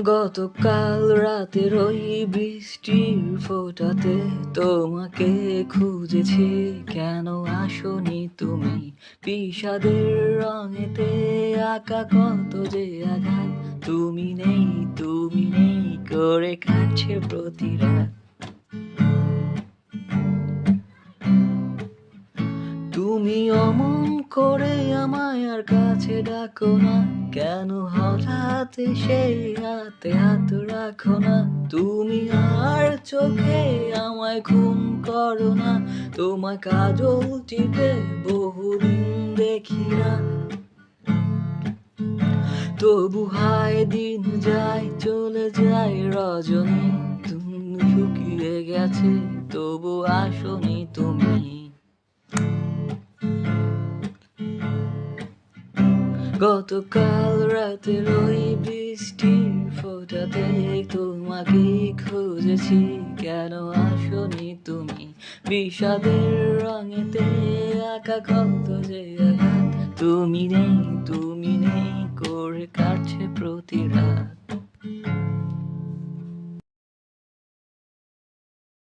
গতকাল রাতের ওই বৃষ্টির ফোঁটাতে তোমাকে খুঁজেছি, কেন আসনি তুমি? বিষাদের রঙেতে আঁকা কত যে আঘাত, তুমি নেই তুমি নেই করে কাটছে প্রতি রাত। তুমি অমন করে আমায় আর কাছে ডাকো না, কেন হঠাৎ এসে হাতে হাত রাখো না? তুমি আর চোখে আমায় খুন করো না, তোমায় কাজল টিপে বহুদিন দেখি না। তবু হায় দিন যায় চলে যায় রজনী, তুমি শুকিয়ে গেছে তবু আসনি তুমি। গতকাল রাতের ওই বৃষ্টির ফোঁটাতে তোমাকে খুঁজেছি, কেন আসনি তুমি? বিষাদের রঙেতে আঁকা কত যে আঘাত, তুমি নেই করে কাটছে প্রতি রাত।